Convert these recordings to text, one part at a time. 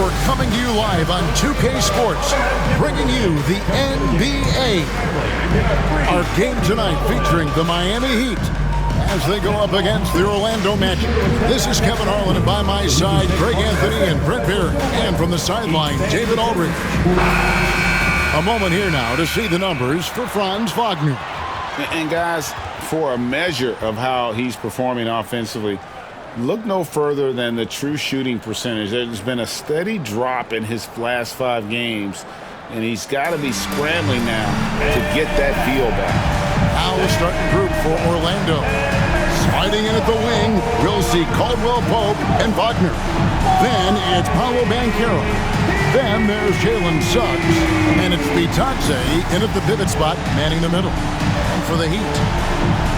we're coming to you live on 2K Sports, bringing you the NBA. Our game tonight featuring the Miami Heat as they go up against the Orlando Magic. This is Kevin Harlan, and by my side, Greg Anthony and Brent Beard. And from the sideline, David Aldridge. A moment here now to see the numbers for Franz Wagner. And guys, for a measure of how he's performing offensively, look no further than the true shooting percentage. There's been a steady drop in his last 5 games, and he's got to be scrambling now to get that feel back. Now we'll start the group for Orlando. Sliding in at the wing, we'll see Caldwell Pope and Wagner. Then it's Paolo Banchero. Then there's Jalen Suggs. And it's Bitadze in at the pivot spot, manning the middle. And for the Heat,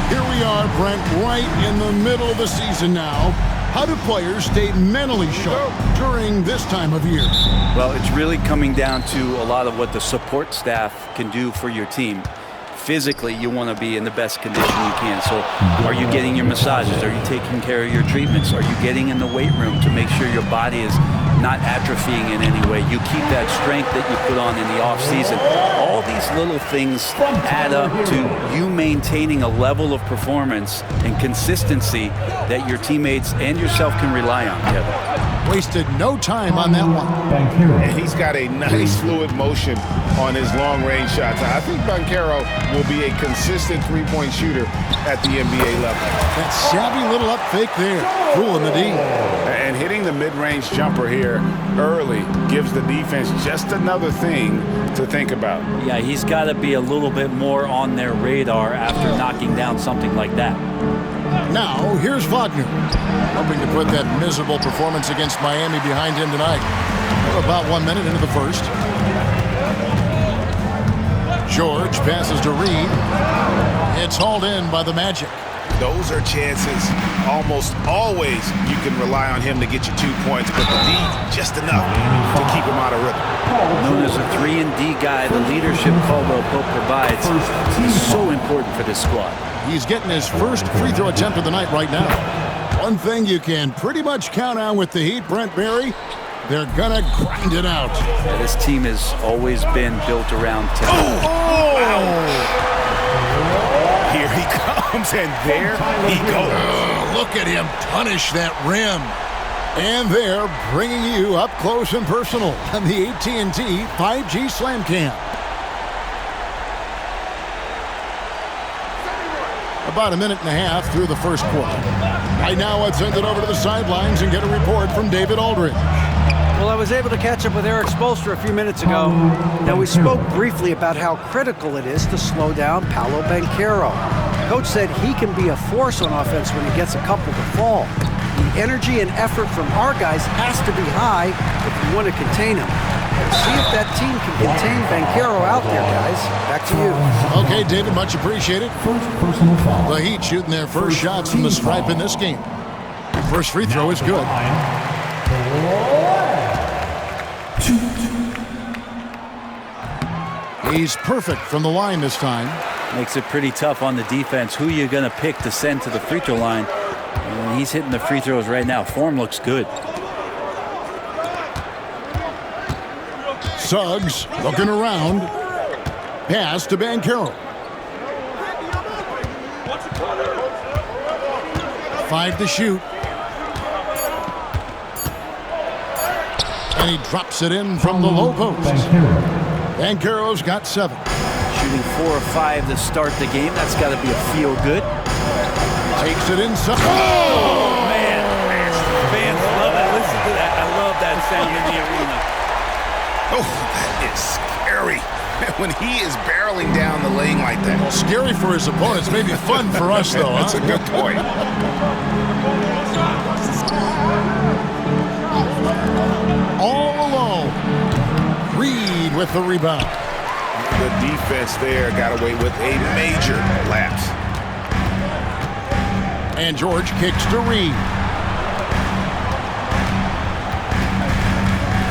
here we are, Brent, right in the middle of the season now. How do players stay mentally sharp during this time of year? Well, it's really coming down to a lot of what the support staff can do for your team. Physically, you want to be in the best condition you can. So are you getting your massages? Are you taking care of your treatments? Are you getting in the weight room to make sure your body is not atrophying in any way? You keep that strength that you put on in the off season. All these little things add up to you maintaining a level of performance and consistency that your teammates and yourself can rely on, Kevin. Wasted no time on that one. And he's got a nice fluid motion on his long-range shots. I think Banchero will be a consistent three-point shooter at the NBA level. That savvy little up fake there, fooling the D. And hitting the mid-range jumper here early gives the defense just another thing to think about. Yeah, he's got to be a little bit more on their radar after knocking down something like that. Now, here's Wagner, hoping to put that miserable performance against Miami behind him tonight. We're about 1 minute into the first. George passes to Reed. It's hauled in by the Magic. Those are chances. Almost always you can rely on him to get you 2 points, but the D, just enough to keep him out of rhythm. Known as a 3-and-D guy, the leadership Caldwell Pope provides is so important for this squad. He's getting his first free throw attempt of the night right now. One thing you can pretty much count on with the Heat, Brent Barry, they're gonna grind it out. Yeah, this team has always been built around talent. Here he comes, and there he goes. Look at him punish that rim. And they're bringing you up close and personal on the AT&T 5G Slam Cam. About a minute and a half through the first quarter. Right now, let's send it over to the sidelines and get a report from David Aldridge. Well, I was able to catch up with Eric Spoelstra a few minutes ago. Now, we spoke briefly about how critical it is to slow down Paolo Banchero. Coach said he can be a force on offense when he gets a couple to fall. The energy and effort from our guys has to be high if we want to contain him. See if that team can contain Banchero out there, guys. Back to you. Okay, David, much appreciated. The Heat shooting their first shots from the stripe in this game. First free throw is good. He's perfect from the line this time. Makes it pretty tough on the defense. Who you're going to pick to send to the free throw line. And he's hitting the free throws right now. Form looks good. Suggs looking around. Pass to Banchero. 5 to shoot. And he drops it in from the low post. Banchero's got 7. Shooting 4 or 5 to start the game. That's got to be a feel good. Takes it inside. Oh, man. Fans love it. Listen to that. I love that sound in the arena. Oh, that is scary. When he is barreling down the lane like that. Well, scary for his opponents. Maybe fun for us, though. That's a good point. All alone. Reed with the rebound. The defense there got away with a major lapse. And George kicks to Reed.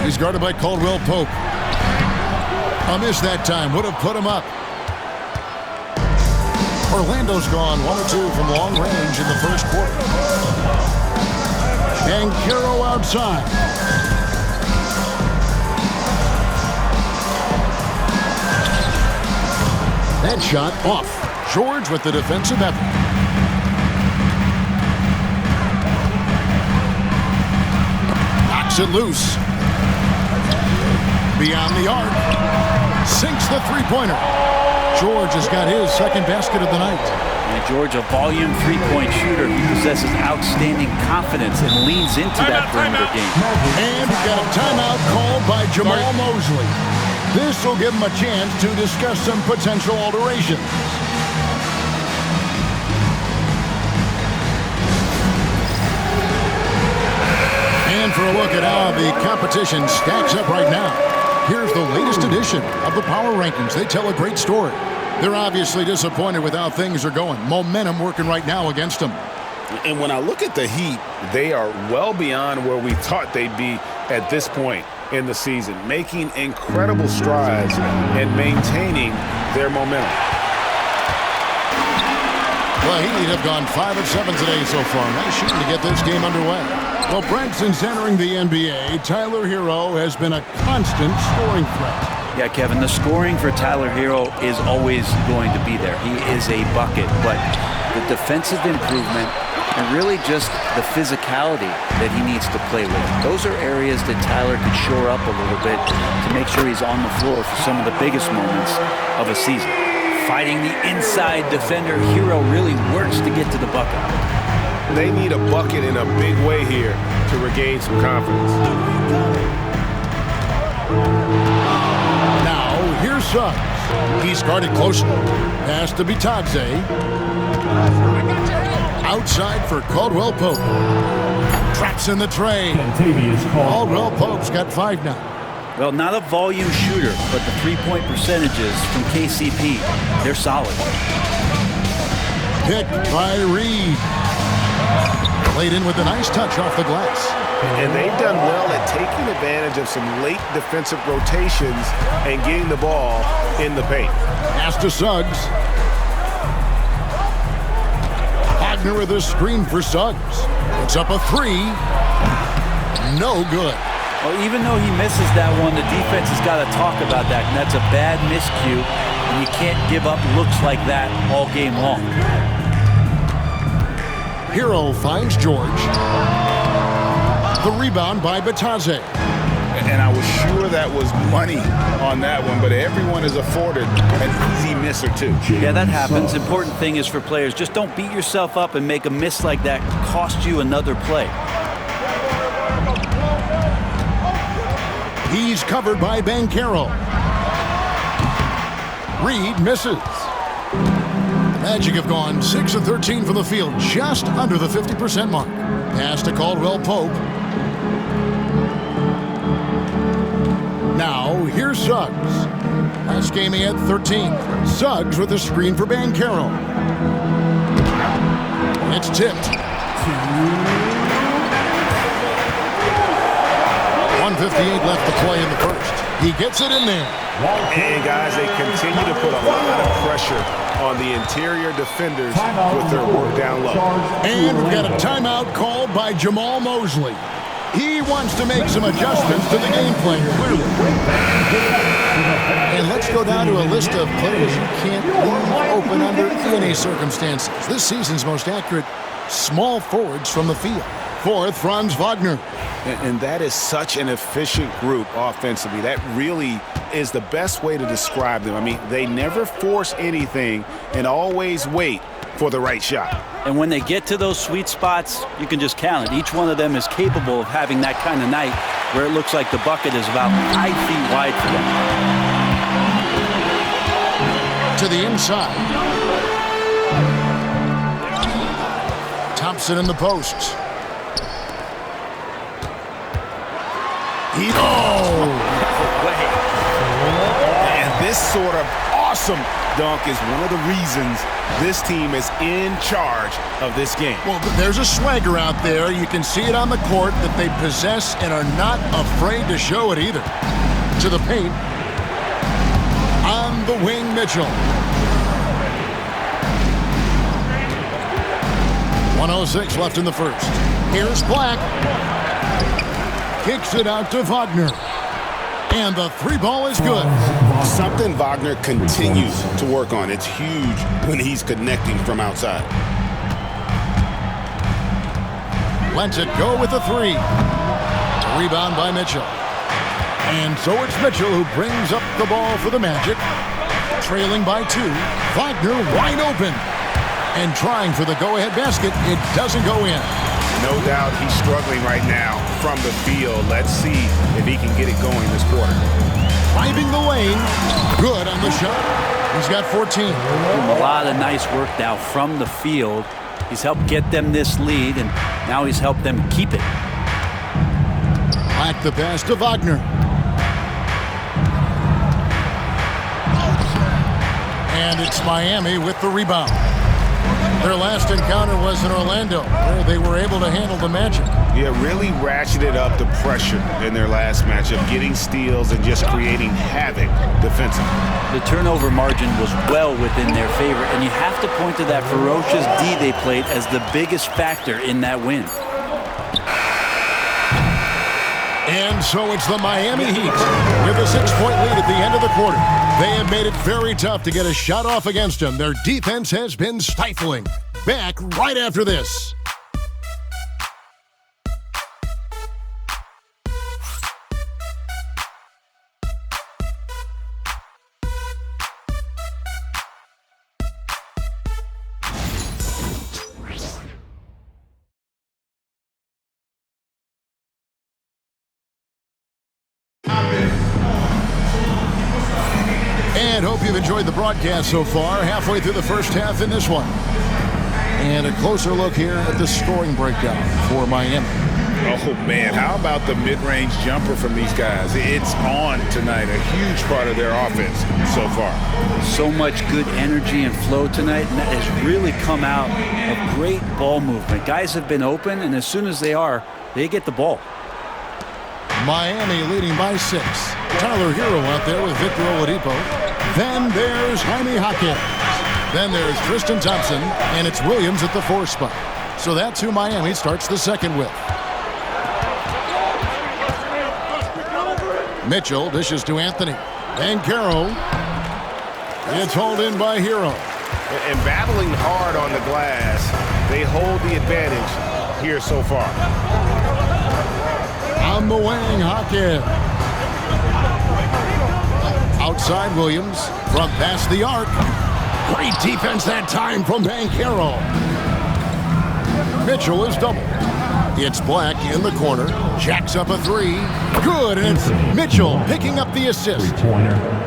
He's guarded by Caldwell Pope. A miss that time. Would have put him up. Orlando's gone 1 or 2 from long range in the first quarter. Banchero outside. Headshot off. George with the defensive effort. Knocks it loose. Beyond the arc. Sinks the three-pointer. George has got his second basket of the night. And George, a volume three-point shooter. He possesses outstanding confidence and leans into that perimeter game. And we've got a timeout called by Jamal Mosley. This will give him a chance to discuss some potential alterations. And for a look at how the competition stacks up right now, here's the latest edition of the Power Rankings. They tell a great story. They're obviously disappointed with how things are going. Momentum working right now against them. And when I look at the Heat, they are well beyond where we thought they'd be at this point in the season, making incredible strides and maintaining their momentum. Well, Heat have gone 5 of 7 today so far. Nice shooting to get this game underway. Well, Brent, since entering the NBA, Tyler Hero has been a constant scoring threat. Yeah, Kevin, the scoring for Tyler Hero is always going to be there. He is a bucket, but the defensive improvement and really just the physicality that he needs to play with. Those are areas that Tyler could shore up a little bit to make sure he's on the floor for some of the biggest moments of a season. Fighting the inside defender, Hero really works to get to the bucket. They need a bucket in a big way here to regain some confidence. Now, here's Suggs. He's guarded closely. Pass to Bitadze. Outside for Caldwell Pope. Traps in the tray. Caldwell Pope's got 5 now. Well, not a volume shooter, but the three-point percentages from KCP, they're solid. Picked by Reed. Played in with a nice touch off the glass. And they've done well at taking advantage of some late defensive rotations and getting the ball in the paint. Pass to Suggs. Wagner with a screen for Suggs. It's up a 3. No good. Well, even though he misses that one, the defense has got to talk about that, and that's a bad miscue, and you can't give up looks like that all game long. Hero finds George. The rebound by Bitadze. And I was sure that was money on that one, but everyone is afforded an easy miss or two. Yeah, that happens. Important thing is for players, just don't beat yourself up and make a miss like that cost you another play. He's covered by Banchero. Reed misses. Magic have gone 6 of 13 from the field, just under the 50% mark. Pass to Caldwell Pope. Now, here's Suggs. Last game he had 13. Suggs with a screen for Banchero. It's tipped. 1:58 left to play in the first. He gets it in there. And guys, they continue to put a lot of pressure on the interior defenders with their work down low. And we've got a timeout called by Jamal Mosley. He wants to make some adjustments to the game plan, clearly. And let's go down to a list of players you can't leave open under any circumstances. This season's most accurate small forwards from the field. 4th, Franz Wagner. And that is such an efficient group offensively. That really is the best way to describe them. I mean, they never force anything and always wait for the right shot. And when they get to those sweet spots, you can just count it. Each one of them is capable of having that kind of night where it looks like the bucket is about 5 feet wide for them. To the inside. Thompson in the post. And this sort of awesome dunk is one of the reasons this team is in charge of this game. Well, there's a swagger out there. You can see it on the court that they possess and are not afraid to show it either. To the paint. On the wing, Mitchell. 1:06 left in the first. Here's Black. Kicks it out to Wagner. And the 3 ball is good. something Wagner continues to work on. It's huge when he's connecting from outside. Lets it go with the three. Rebound by Mitchell. And so it's Mitchell who brings up the ball for the Magic. Trailing by 2. Wagner wide open. And trying for the go-ahead basket. It doesn't go in. No doubt he's struggling right now from the field. Let's see if he can get it going this quarter. Driving the lane. Good on the shot. He's got 14. A lot of nice work now from the field. He's helped get them this lead, and now he's helped them keep it. Back the pass to Wagner. And it's Miami with the rebound. Their last encounter was in Orlando, where they were able to handle the Magic. Yeah, really ratcheted up the pressure in their last matchup, getting steals and just creating havoc defensively. The turnover margin was well within their favor, and you have to point to that ferocious D they played as the biggest factor in that win. And so it's the Miami Heat with a 6-point lead at the end of the quarter. They have made it very tough to get a shot off against them. Their defense has been stifling. Back right after this. And hope you've enjoyed the broadcast so far. Halfway through the first half in this one. And a closer look here at the scoring breakdown for Miami. Oh, man, how about the mid-range jumper from these guys? It's on tonight, a huge part of their offense so far. So much good energy and flow tonight, and that has really come out of great ball movement. Guys have been open, and as soon as they are, they get the ball. Miami leading by 6. Tyler Hero out there with Victor Oladipo. Then there's Jaime Jaquez. Then there's Tristan Thompson, and it's Williams at the 4 spot. So that's who Miami starts the second with. Mitchell dishes to Anthony. Banchero. It's hauled in by Hero. And battling hard on the glass, they hold the advantage here so far. On the wing, Jaquez. Outside Williams, from past the arc. Great defense that time from Banchero. Mitchell is doubled. It's Black in the corner. Jacks up a 3. Good, and it's Mitchell picking up the assist.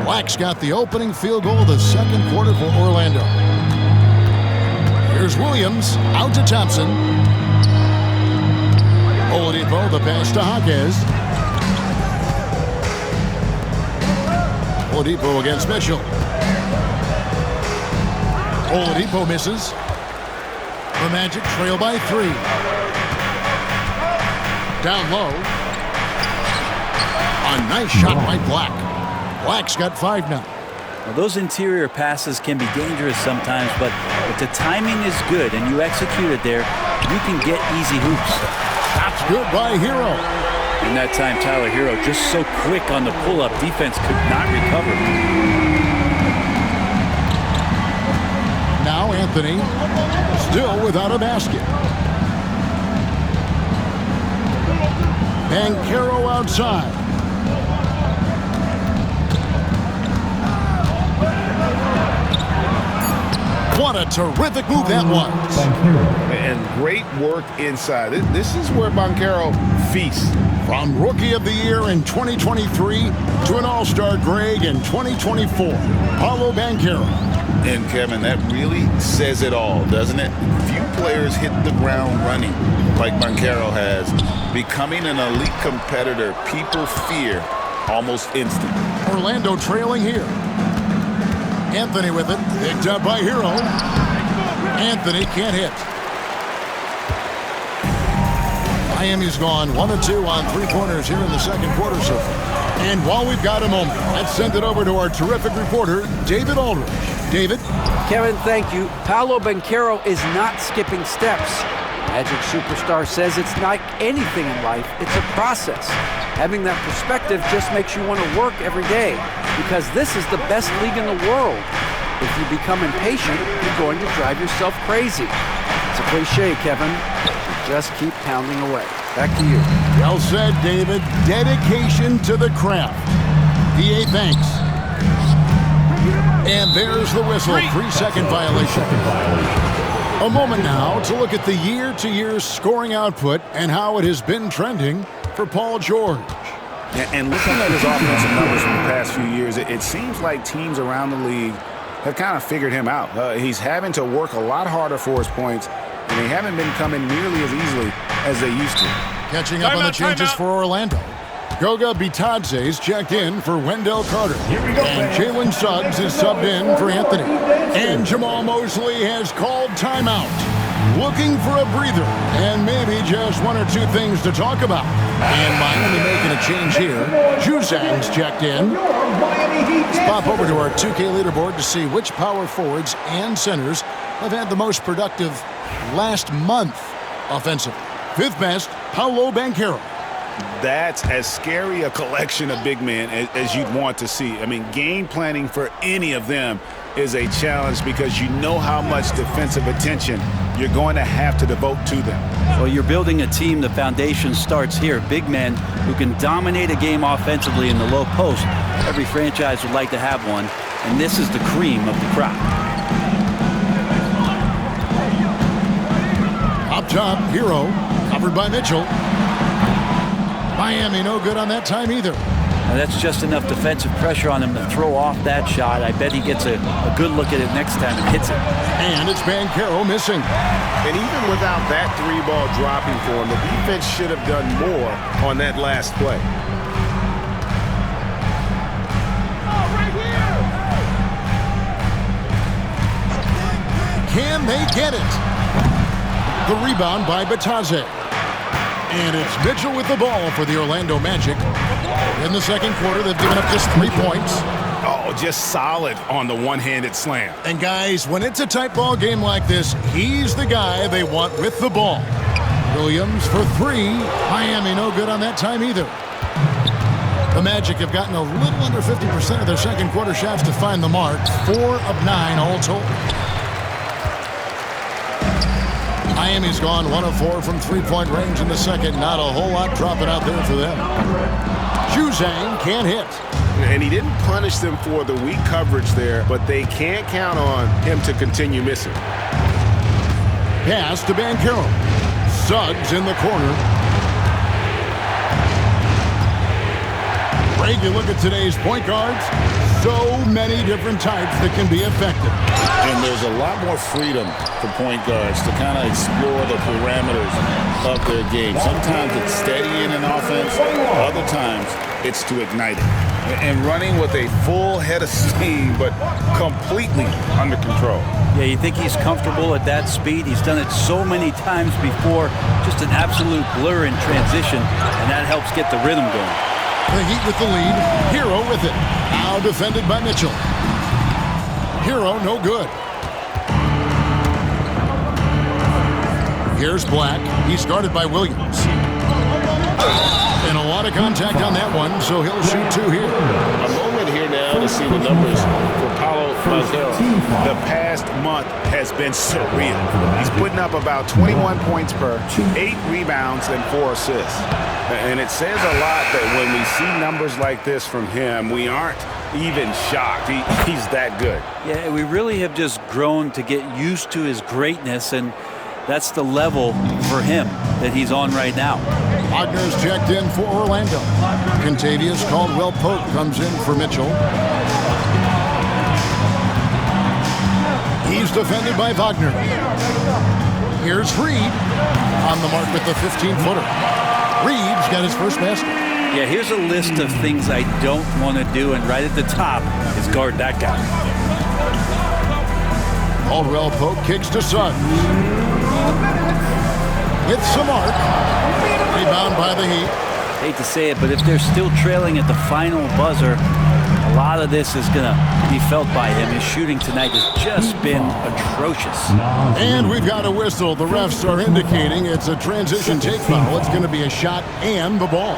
Black's got the opening field goal of the second quarter for Orlando. Here's Williams, out to Thompson. Oladipo, the pass to Jaquez. Oladipo against Mitchell. Oladipo misses. The Magic trail by 3. Down low. A nice shot by Black. Black's got 5 now. Well, those interior passes can be dangerous sometimes, but if the timing is good and you execute it there, you can get easy hoops. That's good by Hero. In that time, Tyler Hero just so quick on the pull-up. Defense could not recover. Now Anthony, still without a basket. Banchero outside. What a terrific move that was. And great work inside. This is where Banchero feasts. From Rookie of the Year in 2023 to an All-Star grade in 2024, Paolo Banchero. And, Kevin, that really says it all, doesn't it? Few players hit the ground running like Banchero has. Becoming an elite competitor, people fear almost instant. Orlando trailing here. Anthony with it. Picked up by Hero. Anthony can't hit. Miami's gone 1 of 2 on 3-pointers here in the second quarter so far. And while we've got a moment, let's send it over to our terrific reporter, David Aldridge. David? Kevin, thank you. Paolo Banchero is not skipping steps. Magic superstar says it's like anything in life, it's a process. Having that perspective just makes you want to work every day because this is the best league in the world. If you become impatient, you're going to drive yourself crazy. It's a cliche, Kevin. Just keep pounding away. Back to you. Well said, David. Dedication to the craft. PA, thanks. And there's the whistle. 3-second violation. A moment now to look at the year-to-year scoring output and how it has been trending for Paul George. And looking at his offensive numbers from the past few years, it seems like teams around the league have kind of figured him out. He's having to work a lot harder for his points, and they haven't been coming nearly as easily as they used to. Catching up on the changes for Orlando. Goga Bitadze's checked in for Wendell Carter. And Jalen Suggs is subbed in for Anthony. And Jamal Mosley has called timeout. Looking for a breather and maybe just one or two things to talk about. And Miami making a change here. Juzang's checked in. Let's pop over to our 2K leaderboard to see which power forwards and centers have had the most productive last month offensively. Fifth best, Paolo Banchero. That's as scary a collection of big men as you'd want to see. I mean, game planning for any of them is a challenge because you know how much defensive attention you're going to have to devote to them. Well, you're building a team, the foundation starts here. Big men who can dominate a game offensively in the low post. Every franchise would like to have one, and this is the cream of the crop. Up top, Hero, covered by Mitchell. Miami no good on that time either. Now that's just enough defensive pressure on him to throw off that shot. I bet he gets a good look at it next time and hits it. And it's Banchero missing. And even without that three ball dropping for him, the defense should have done more on that last play. Can they get it? The rebound by Bitadze. And it's Mitchell with the ball for the Orlando Magic. In the second quarter, they've given up just 3 points. Oh, just solid on the one-handed slam. And guys, when it's a tight ball game like this, he's the guy they want with the ball. Williams for 3. Miami no good on that time either. The Magic have gotten a little under 50% of their second quarter shots to find the mark. 4 of 9 all told. Miami's gone 1 of 4 from three-point range in the second. Not a whole lot dropping out there for them. Juzang can't hit. And he didn't punish them for the weak coverage there, but they can't count on him to continue missing. Pass to Banchero. Suggs in the corner. Greg, you look at today's point guards. So many different types that can be effective. And there's a lot more freedom for point guards to kind of explore the parameters of their game. Sometimes it's steadying an offense. Other times it's to ignite it. And running with a full head of steam, but completely under control. Yeah, you think he's comfortable at that speed. He's done it so many times before. Just an absolute blur in transition, and that helps get the rhythm going. The Heat with the lead. Hero with it. Now defended by Mitchell. Hero no good. Here's Black. He's guarded by Williams. And a lot of contact on that one, so he'll shoot 2 here. A moment here now to see the numbers for Paolo Banchero. The past month has been surreal. He's putting up about 21 points per, 8 rebounds, and 4 assists. And it says a lot that when we see numbers like this from him, we aren't even shocked. He's that good. Yeah, we really have just grown to get used to his greatness, and that's the level for him that he's on right now. Wagner's checked in for Orlando. Contavious Caldwell-Pope comes in for Mitchell. He's defended by Wagner. Here's Reed on the mark with the 15-footer. Reed's got his first basket. Yeah, here's a list of things I don't want to do, and right at the top is guard that guy. Caldwell-Pope kicks to Suggs. Hits the mark. Rebound by the Heat. Hate to say it, but if they're still trailing at the final buzzer, a lot of this is going to be felt by him. His shooting tonight has just been atrocious. And we've got a whistle. The refs are indicating it's a transition take foul. It's going to be a shot and the ball.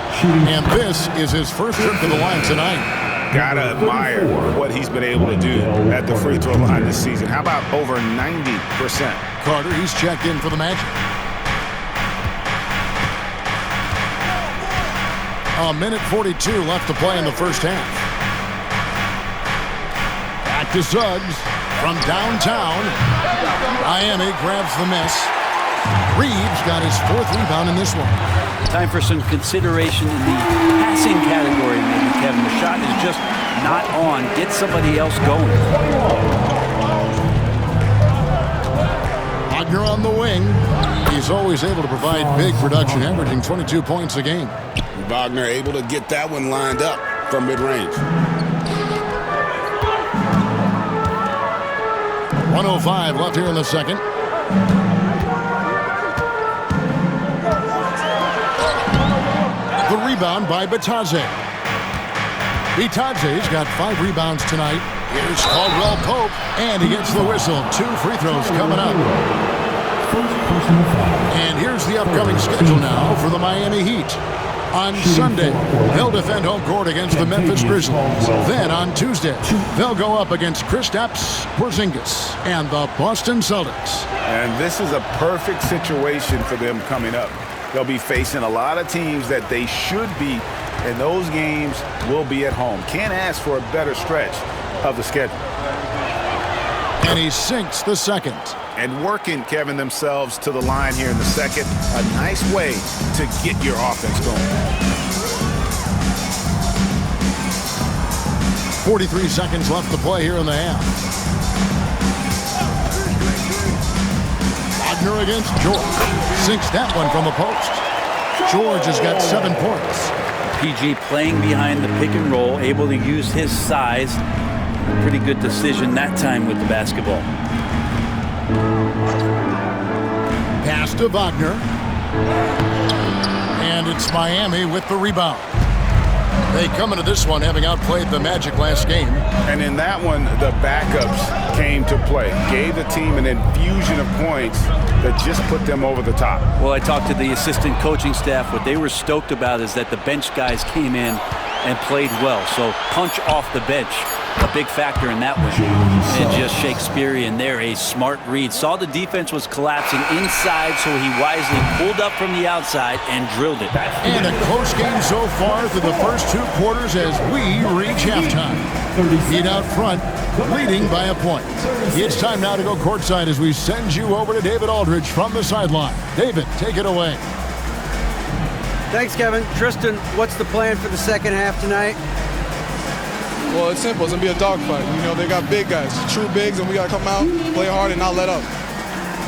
And this is his first trip to the line tonight. Gotta admire what he's been able to do at the free throw line this season. How about over 90%? Carter, he's checked in for the Magic. A minute 42 left to play in the first half. Back to Suggs from downtown. Miami grabs the miss. Reeves got his 4th rebound in this one. Time for some consideration in the passing category, maybe, Kevin. The shot is just not on. Get somebody else going. Wagner on the wing. He's always able to provide big production, averaging 22 points a game. Wagner able to get that one lined up from mid-range. 1:05 left here in the second. The rebound by Bataze. Bataze's got 5 rebounds tonight. Here's Caldwell Pope, and he gets the whistle. 2 free throws coming up. And here's the upcoming schedule now for the Miami Heat. On Sunday, they'll defend home court against the Memphis Grizzlies. Then on Tuesday, they'll go up against Kristaps Porzingis and the Boston Celtics. And this is a perfect situation for them coming up. They'll be facing a lot of teams that they should beat, and those games will be at home. Can't ask for a better stretch of the schedule. And he sinks the second. And working, Kevin, themselves to the line here in the second. A nice way to get your offense going. 43 seconds left to play here in the half. Wagner against George. Sinks that one from the post. George has got 7 points. PG playing behind the pick and roll, able to use his size. Pretty good decision that time with the basketball. Pass to Wagner. And it's Miami with the rebound. They come into this one having outplayed the Magic last game. And in that one, the backups came to play. Gave the team an infusion of points that just put them over the top. Well, I talked to the assistant coaching staff. What they were stoked about is that the bench guys came in and played well. So punch off the bench, a big factor in that one. And just Shakespearean there, a smart read. Saw the defense was collapsing inside, so he wisely pulled up from the outside and drilled it. And a close game so far through the first 2 quarters as we reach halftime. Heat out front, leading by a point. It's time now to go courtside as we send you over to David Aldridge from the sideline. David, take it away. Thanks, Kevin. Tristan, what's the plan for the second half tonight? Well, it's simple. It's going to be a dogfight. You know, they got big guys, true bigs, and we got to come out, play hard, and not let up.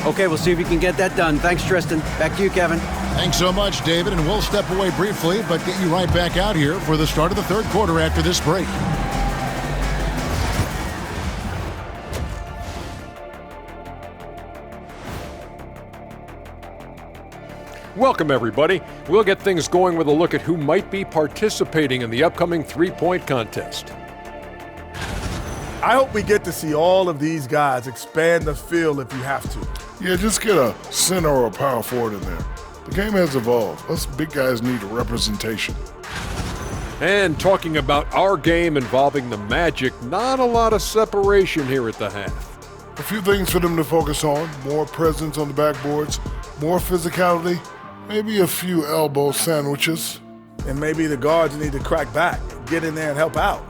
Okay, we'll see if we can get that done. Thanks, Tristan. Back to you, Kevin. Thanks so much, David, and we'll step away briefly, but get you right back out here for the start of the third quarter after this break. Welcome, everybody. We'll get things going with a look at who might be participating in the upcoming three-point contest. I hope we get to see all of these guys expand the field if you have to. Yeah, just get a center or a power forward in there. The game has evolved. Us big guys need a representation. And talking about our game involving the Magic, not a lot of separation here at the half. A few things for them to focus on. More presence on the backboards, more physicality, maybe a few elbow sandwiches. And maybe the guards need to crack back, get in there and help out.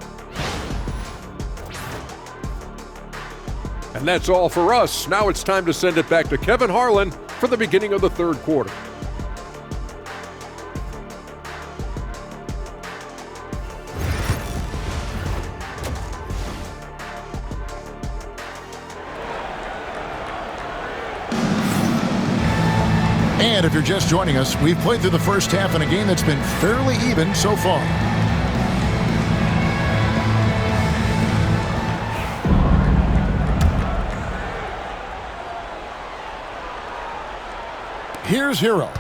And that's all for us. Now it's time to send it back to Kevin Harlan for the beginning of the third quarter. And if you're just joining us, we've played through the first half in a game that's been fairly even so far. Here's Hero.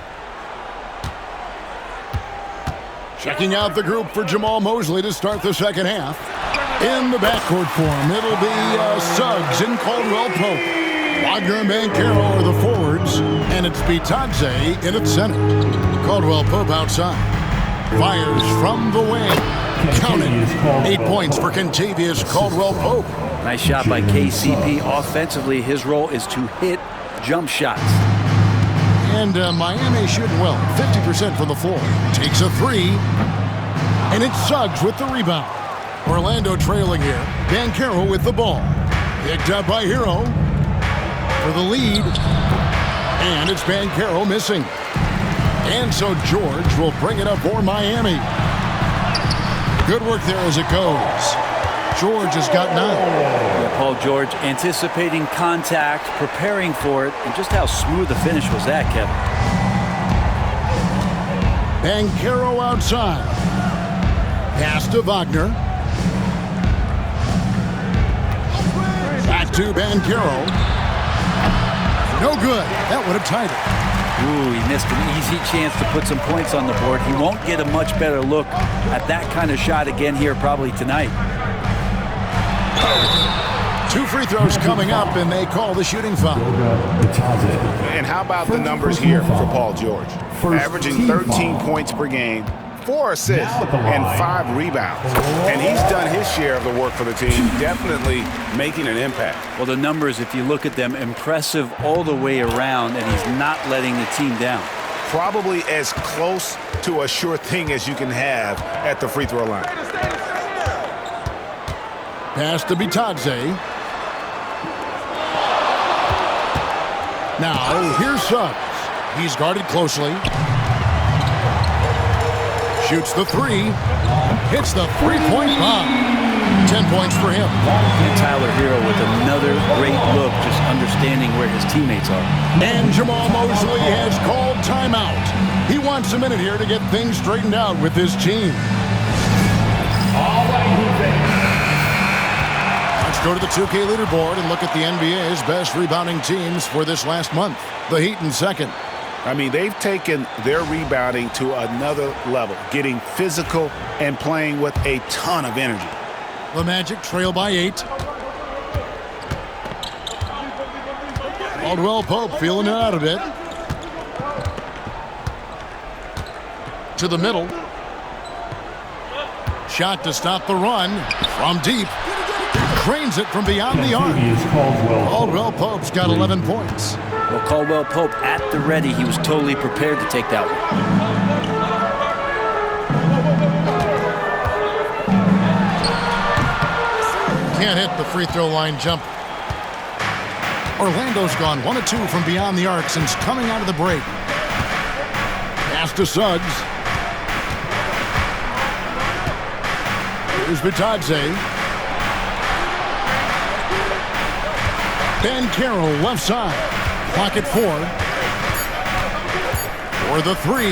Checking out the group for Jamal Mosley to start the second half. In the backcourt for him, it'll be Suggs and Caldwell Pope. Wagner and Banchero are the forwards, and it's Bitadze in at center. Caldwell Pope outside. Fires from the wing. Count it. 8 points for Kentavious Caldwell Pope. Nice shot by KCP. Offensively, his role is to hit jump shots. And Miami shooting well. 50% from the floor. Takes a three. And it's Suggs with the rebound. Orlando trailing here. Banchero with the ball. Picked up by Hero for the lead. And it's Banchero missing. And so George will bring it up for Miami. Good work there as it goes. George has got 9. Yeah, Paul George anticipating contact, preparing for it, and just how smooth the finish was that, Kevin. Banchero outside. Pass to Wagner. Back to Banchero. No good. That would have tied it. Ooh, he missed an easy chance to put some points on the board. He won't get a much better look at that kind of shot again here probably tonight. 2 free throws coming up, and they call the shooting foul. And how about the numbers here for Paul George? Averaging 13 points per game, 4 assists, and 5 rebounds. And he's done his share of the work for the team, definitely making an impact. Well, the numbers, if you look at them, impressive all the way around, and he's not letting the team down. Probably as close to a sure thing as you can have at the free throw line. Pass to Bitadze. Now, here's Suggs. He's guarded closely. Shoots the three. Hits the three-point bomb. 10 points for him. And Tyler Hero with another great look, just understanding where his teammates are. And Jamal Mosley has called timeout. He wants a minute here to get things straightened out with his team. All right, let's go to the 2K leaderboard and look at the NBA's best rebounding teams for this last month. The Heat in second. I mean, they've taken their rebounding to another level, getting physical and playing with a ton of energy. The Magic trail by 8. Caldwell Pope feeling it out a bit. To the middle. Shot to stop the run from deep. Cranes it from beyond the arc. Caldwell Pope's got 11 points. Well, Caldwell Pope at the ready. He was totally prepared to take that one. Can't hit the free throw line jump. Orlando's gone 1 of 2 from beyond the arc since coming out of the break. Pass to Suggs. Here's Bitadze. Banchero left side. Clock at 4. For the 3.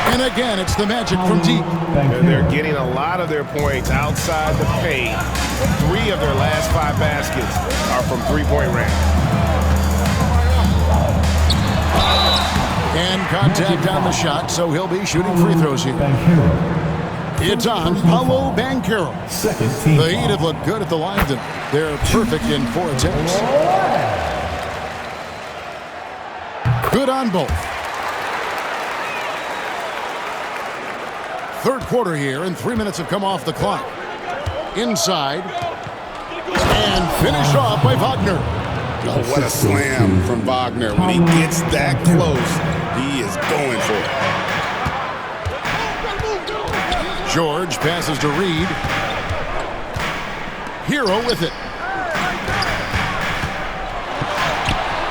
And again, it's the Magic from deep. And they're getting a lot of their points outside the paint. 3 of their last 5 baskets are from three-point range. And contact on the shot, so he'll be shooting free throws here. It's on Paolo Banchero. The Heat have looked good at the line. They're perfect in 4 attempts. Good on both. Third quarter here, and 3 minutes have come off the clock. Inside. And finished off by Wagner. Oh, what a slam from Wagner. When he gets that close, he is going for it. George passes to Reed. Hero with it.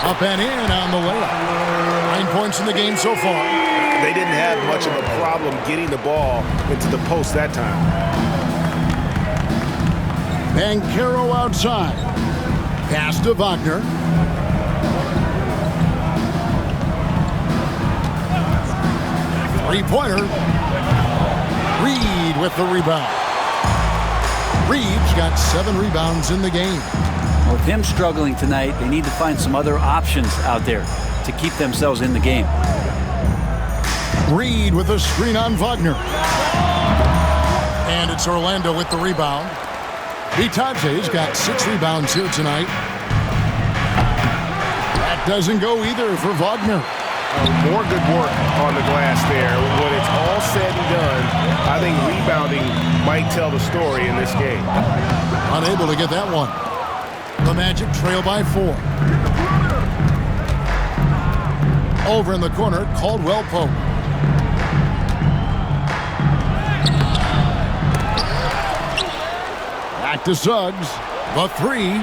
Up and in on the layup. 9 points in the game so far. They didn't have much of a problem getting the ball into the post that time. Banchero outside. Pass to Wagner. Three-pointer. Reed with the rebound. Reed's got 7 rebounds in the game. With him struggling tonight, they need to find some other options out there to keep themselves in the game. Reed with a screen on Wagner. And it's Orlando with the rebound. Bitadze's got 6 rebounds here tonight. That doesn't go either for Wagner. More good work on the glass there. When it's all said and done, I think rebounding might tell the story in this game. Unable to get that one. The Magic trail by 4. Over in the corner, Caldwell Pope. Back to Suggs. The 3.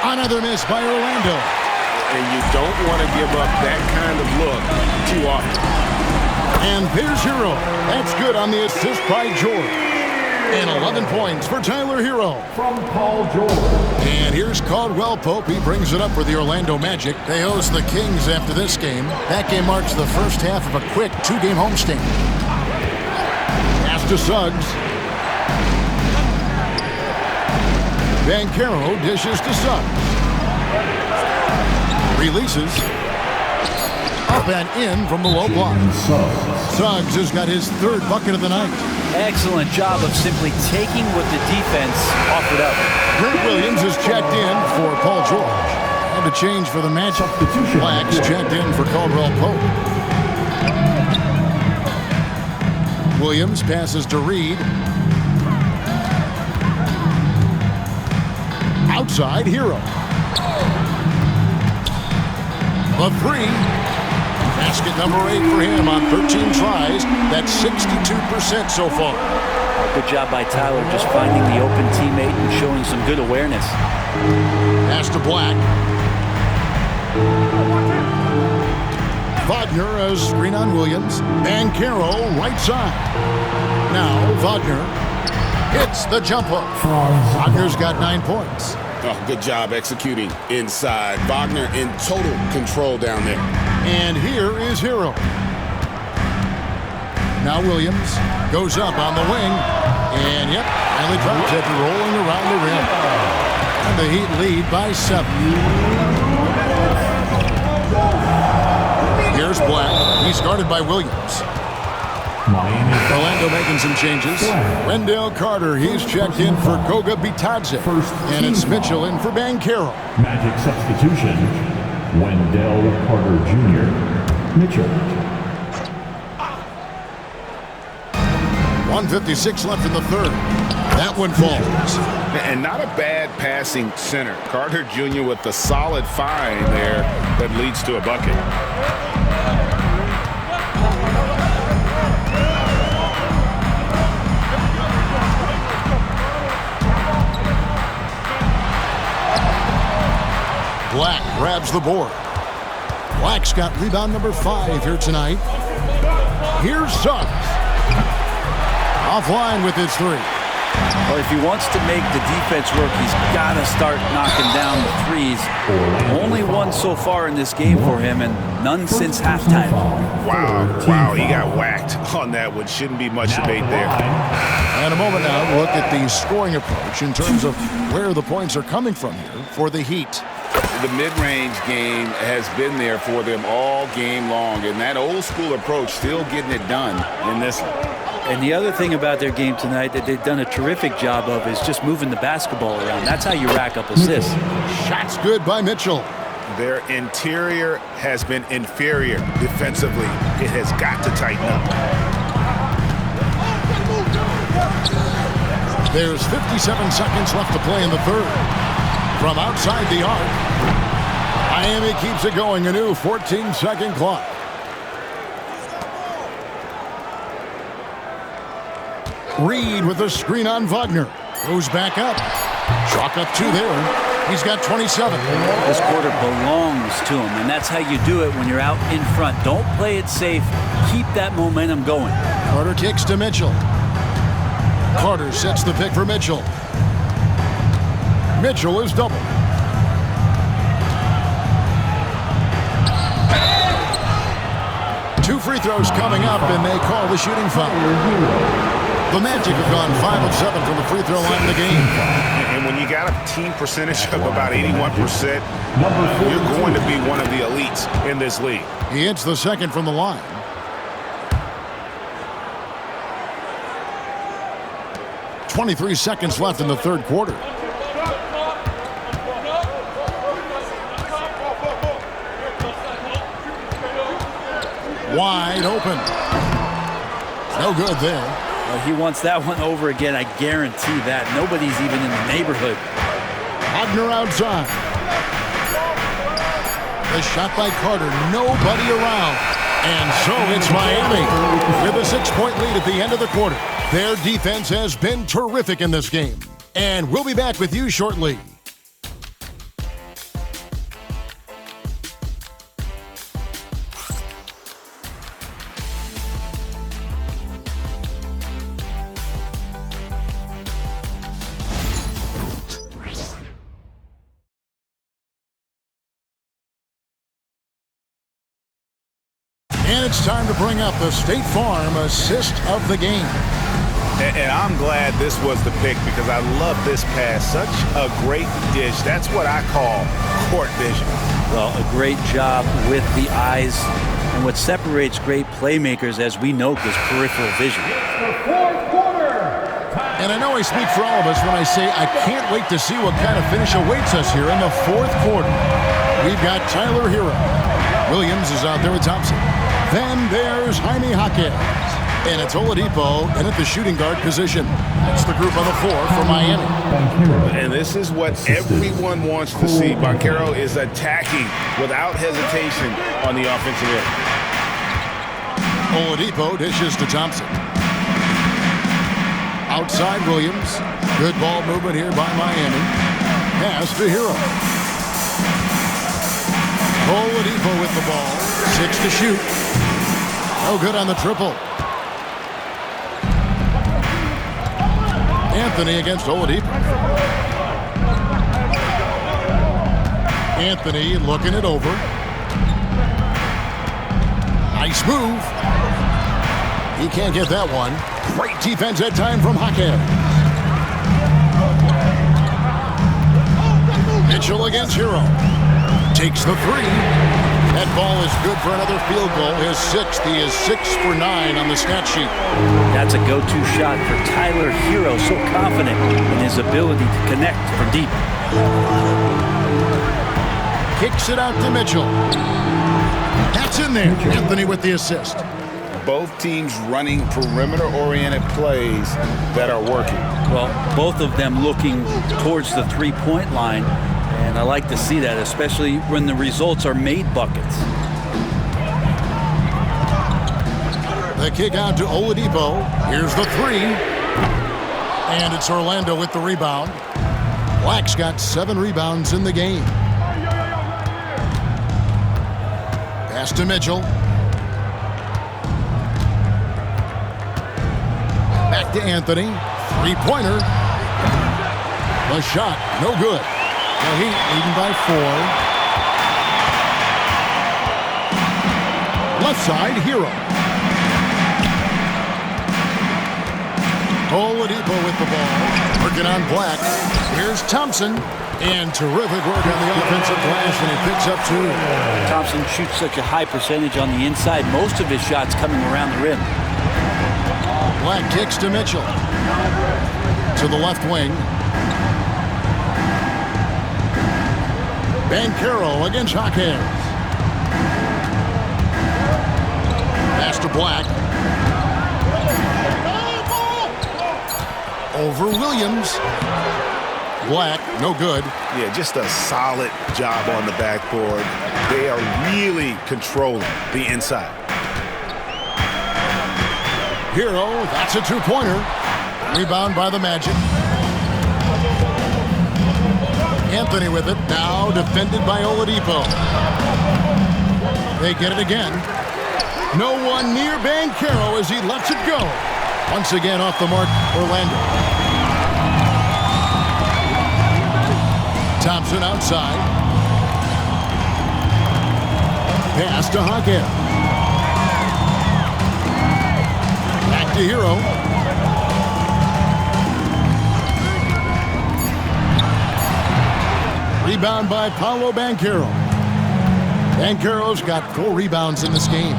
Another miss by Orlando. And you don't want to give up that kind of look too often. And here's Hero. That's good on the assist by George. And 11 points for Tyler Hero. From Paul George. And here's Caldwell Pope. He brings it up for the Orlando Magic. They host the Kings after this game. That game marks the first half of a quick 2-game homestand. Pass to Suggs. Banchero dishes to Suggs. Releases. Up and in from the low block. Suggs has got his 3rd bucket of the night. Excellent job of simply taking what the defense offered up. Grant Williams is checked in for Paul George. And a change for the Magic. Blacks checked in for Caldwell Pope. Williams passes to Reed. Outside, Hero. The 3. Basket number 8 for him on 13 tries. That's 62% so far. Good job by Tyler just finding the open teammate and showing some good awareness. Pass to Black. Wagner a screen on Williams. Banchero right side. Now Wagner hits the jump hook. Wagner's got 9 points. Oh, good job executing inside. Wagner in total control down there. And here is Hero. Now Williams goes up on the wing. And yep, finally drops it, rolling around the rim. And the Heat lead by 7. Here's Black. He's guarded by Williams. Orlando making some changes. Wendell Carter, he's checked in for Goga Bitadze. And it's Mitchell in for Banchero. Magic substitution, Wendell Carter Jr. Mitchell. 1:56 left in the 3rd. That one falls. And not a bad passing center. Carter Jr. with the solid find there that leads to a bucket. Black grabs the board. Black's got rebound number 5 here tonight. Here's Suggs. Offline with his 3. Well, if he wants to make the defense work, he's got to start knocking down the 3s. Only 1 so far in this game for him, and none since halftime. Wow, he got whacked on that one. Shouldn't be much debate there. And a moment now to look at the scoring approach in terms of where the points are coming from here for the Heat. The mid-range game has been there for them all game long, and that old-school approach still getting it done in this one. And the other thing about their game tonight that they've done a terrific job of is just moving the basketball around. That's how you rack up assists. Shots good by Mitchell. Their interior has been inferior defensively. It has got to tighten up. There's 57 seconds left to play in the 3rd. From outside the arc, Miami keeps it going, a new 14-second clock. Reed with a screen on Wagner. Goes back up. Chalk up 2 there. He's got 27. This quarter belongs to him, and that's how you do it when you're out in front. Don't play it safe. Keep that momentum going. Carter kicks to Mitchell. Carter sets the pick for Mitchell. Mitchell is double. Two free throws coming up, and they call the shooting foul. The Magic have gone 5 of 7 from the free throw line in the game. And when you got a team percentage of about 81%, you're going to be one of the elites in this league. He hits the second from the line. 23 seconds left in the third quarter. Wide open. No good there. Well, he wants that one over again. I guarantee that. Nobody's even in the neighborhood. Wagner outside. The shot by Carter. Nobody around. And so it's Miami with a 6-point lead at the end of the quarter. Their defense has been terrific in this game. And we'll be back with you shortly. And it's time to bring up the State Farm assist of the game. And I'm glad this was the pick because I love this pass. Such a great dish. That's what I call court vision. Well, a great job with the eyes. And what separates great playmakers, as we know, is peripheral vision. And I know I speak for all of us when I say I can't wait to see what kind of finish awaits us here in the fourth quarter. We've got Tyler Hero. Williams is out there with Thompson. Then there's Jaime Jaquez. And it's Oladipo in at the shooting guard position. That's the group on the floor for Miami. And this is what everyone wants to see. Banchero is attacking without hesitation on the offensive end. Oladipo dishes to Thompson. Outside Williams. Good ball movement here by Miami. Pass to Hero. Oladipo with the ball. 6 to shoot. No good on the triple. Anthony against Oladipo. Anthony looking it over. Nice move. He can't get that one. Great defense that time from Jaquez. Mitchell against Hero. Takes the three. That ball is good for another field goal. His 6th. He is 6 for 9 on the stat sheet. That's a go-to shot for Tyler Hero. So confident in his ability to connect from deep. Kicks it out to Mitchell. That's in there. Anthony with the assist. Both teams running perimeter-oriented plays that are working. Well, both of them looking towards the three-point line. And I like to see that, especially when the results are made buckets. The kick out to Oladipo. Here's the three. And it's Orlando with the rebound. Black's got 7 rebounds in the game. Pass to Mitchell. Back to Anthony. Three-pointer. The shot, no good. The Heat leading by 4. Left side, Hero. Oladipo with the ball. Working on Black. Here's Thompson. And terrific work on the offensive glass, and he picks up 2. Thompson shoots such a high percentage on the inside. Most of his shots coming around the rim. Black kicks to Mitchell. To the left wing. Banchero against Jaquez. Pass to Black. Over Williams. Black, no good. Yeah, just a solid job on the backboard. They are really controlling the inside. Hero, that's a 2-pointer. Rebound by the Magic. Anthony with it, now defended by Oladipo. They get it again. No one near Banchero as he lets it go. Once again off the mark, Orlando. Thompson outside. Pass to Jaquez. Back to Hero. Rebound by Paolo Banchero. Banchero's got 4 rebounds in this game.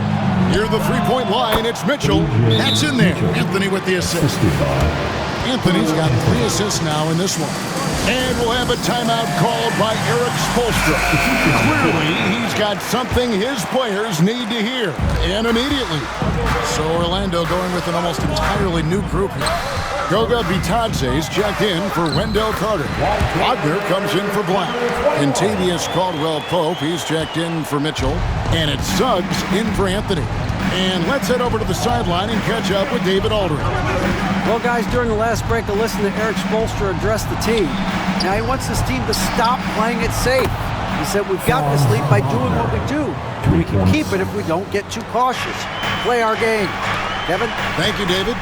Near the 3-point line, it's Mitchell. That's in there. Anthony with the assist. Anthony's got 3 assists now in this one. And we'll have a timeout called by Eric Spoelstra. Clearly, he's got something his players need to hear, and immediately. So Orlando going with an almost entirely new group here. Goga Bitadze's checked in for Wendell Carter. Wagner comes in for Black. Contavious Caldwell-Pope, he's checked in for Mitchell. And it's Suggs in for Anthony. And let's head over to the sideline and catch up with David Aldridge. Well, guys, during the last break, I listened to Eric Spoelstra address the team. Now, he wants this team to stop playing it safe. He said, we've got this lead by doing what we do. We can keep it if we don't get too cautious. Play our game. Kevin? Thank you, David.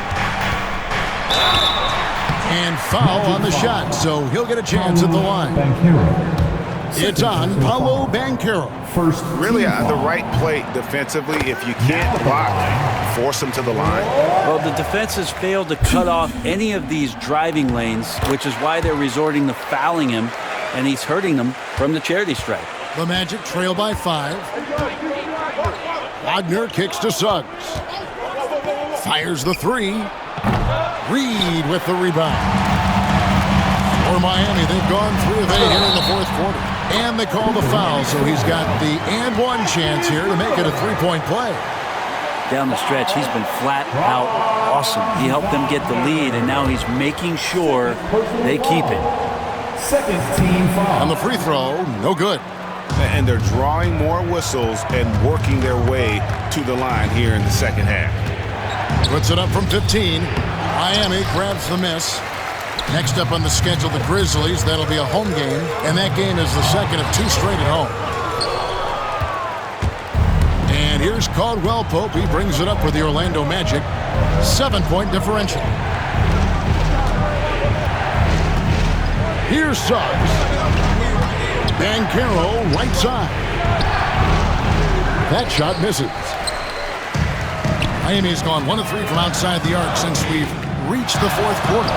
And foul on the shot, so he'll get a chance at the line. It's on Paolo Banchero. First, really the right play defensively. If you can't block, force him to the line. Well, the defense has failed to cut off any of these driving lanes, which is why they're resorting to fouling him, and he's hurting them from the charity stripe. The Magic trail by 5. Wagner kicks to Suggs. Fires the 3. Reed with the rebound. For Miami, they've gone 3 of 8 here in the fourth quarter. And they call the foul, so he's got the and one chance here to make it a 3-point play. Down the stretch, he's been flat out awesome. He helped them get the lead, and now he's making sure they keep it. Second team foul. On the free throw, no good. And they're drawing more whistles and working their way to the line here in the second half. Puts it up from 15. Miami grabs the miss. Next up on the schedule, the Grizzlies. That'll be a home game, and that game is the second of 2 straight at home. And here's Caldwell-Pope. He brings it up for the Orlando Magic. 7-point differential. Here's Suggs. Banchero, right side. That shot misses. Miami's gone 1 of 3 from outside the arc since we've reached the fourth quarter.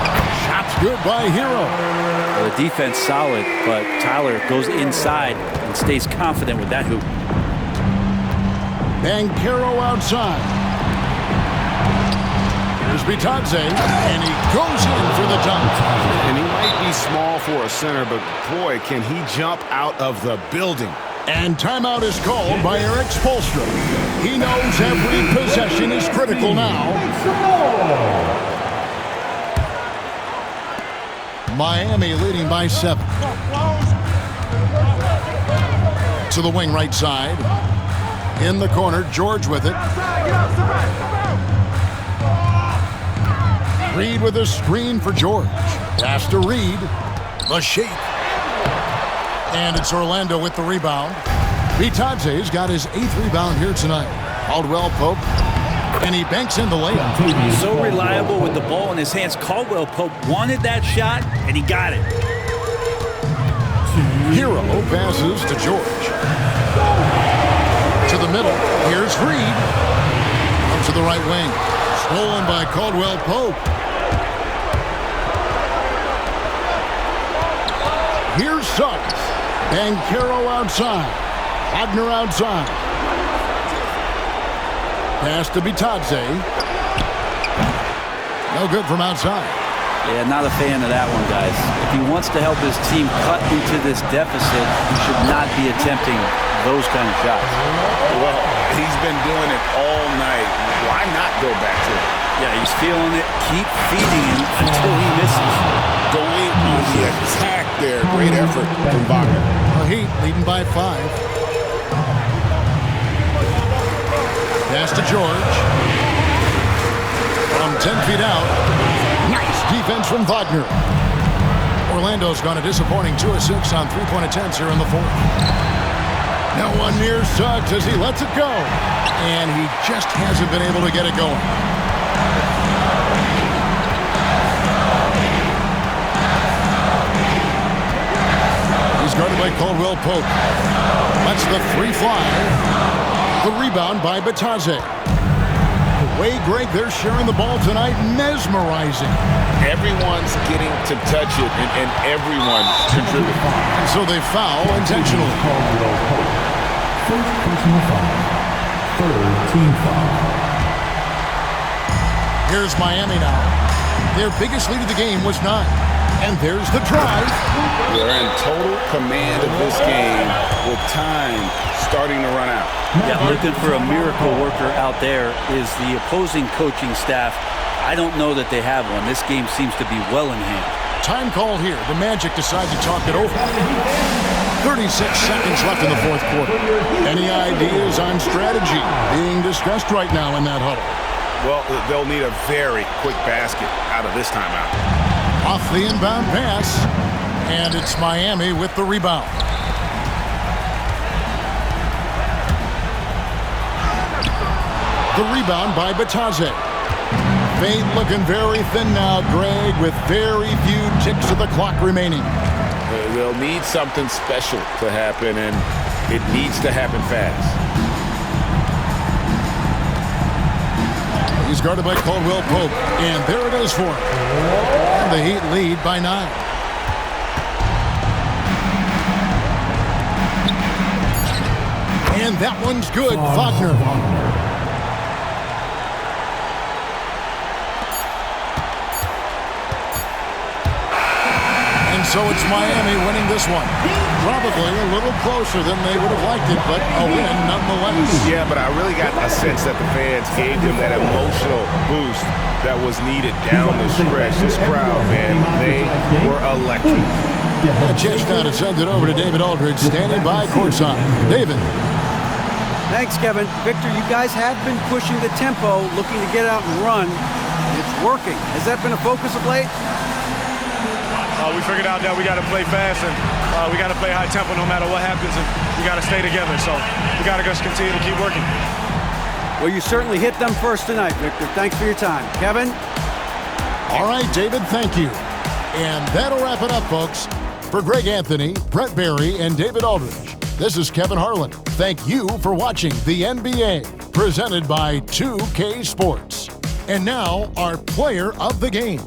Shot's good by Hero. Well, the defense solid, but Tyler goes inside and stays confident with that hoop. Banchero outside. Here's Bitadze, and he goes in for the dunk. And he might be small for a center, but boy, can he jump out of the building. And timeout is called by Eric Spoelstra. He knows every possession is critical now. Miami leading by 7. To the wing right side. In the corner, George with it. Reed with a screen for George. Pass to Reed. The shape. And it's Orlando with the rebound. Bitadze's got his 8th rebound here tonight. Caldwell-Pope. And he banks in the layup. So reliable with the ball in his hands. Caldwell-Pope wanted that shot, and he got it. Hero passes to George. To the middle. Here's Reed. Up to the right wing. Stolen by Caldwell-Pope. Here's Suggs. Banchero outside. Wagner outside. Pass to Bitadze. No good from outside. Yeah, not a fan of that one, guys. If he wants to help his team cut into this deficit, he should not be attempting those kind of shots. Well, he's been doing it all night. Why not go back to it? Yeah, he's feeling it. Keep feeding him until he misses. Going on the attack there. Great effort from Wagner. Heat leading by 5. Pass to George. From 10 feet out. Nice defense from Wagner. Orlando's gone a disappointing 2 of 6 on 3-point attempts here in the fourth. No one near Suggs as he lets it go. And he just hasn't been able to get it going. He's guarded by Caldwell-Pope. Lets the 3 fly. The rebound by Bitadze. The way, Greg, they're sharing the ball tonight, mesmerizing. Everyone's getting to touch it, and everyone's contributing. And so they foul intentionally. First personal foul. Third team foul. Here's Miami now. Their biggest lead of the game was 9. And there's the drive. They're in total command of this game with time starting to run out. Yeah, looking for a miracle worker out there is the opposing coaching staff. I don't know that they have one. This game seems to be well in hand. Time call here. The Magic decide to talk it over. 36 seconds left in the fourth quarter. Any ideas on strategy being discussed right now in that huddle? Well, they'll need a very quick basket out of this timeout. Off the inbound pass, and it's Miami with the rebound. The rebound by Bataze. Fate looking very thin now, Greg, with very few ticks of the clock remaining. They'll need something special to happen, and it needs to happen fast. He's guarded by Caldwell Pope, and there it is for him. And the Heat lead by 9. And that one's good, Wagner. And so it's Miami winning this one. Probably a little closer than they would have liked it, but a win nonetheless. Yeah, but I really got a sense that the fans gave them that emotional boost that was needed down the stretch. This crowd, man, they were electric. A chance now to send it over to David Aldridge, standing by courtside. David. Thanks, Kevin. Victor, you guys have been pushing the tempo, looking to get out and run. It's working. Has that been a focus of late? We figured out that we got to play fast and we got to play high tempo no matter what happens, and we got to stay together. So we got to just continue to keep working. Well, you certainly hit them first tonight, Victor. Thanks for your time. Kevin? All right, David, thank you. And that'll wrap it up, folks. For Greg Anthony, Brett Barry, and David Aldridge, this is Kevin Harlan. Thank you for watching the NBA, presented by 2K Sports. And now, our player of the game.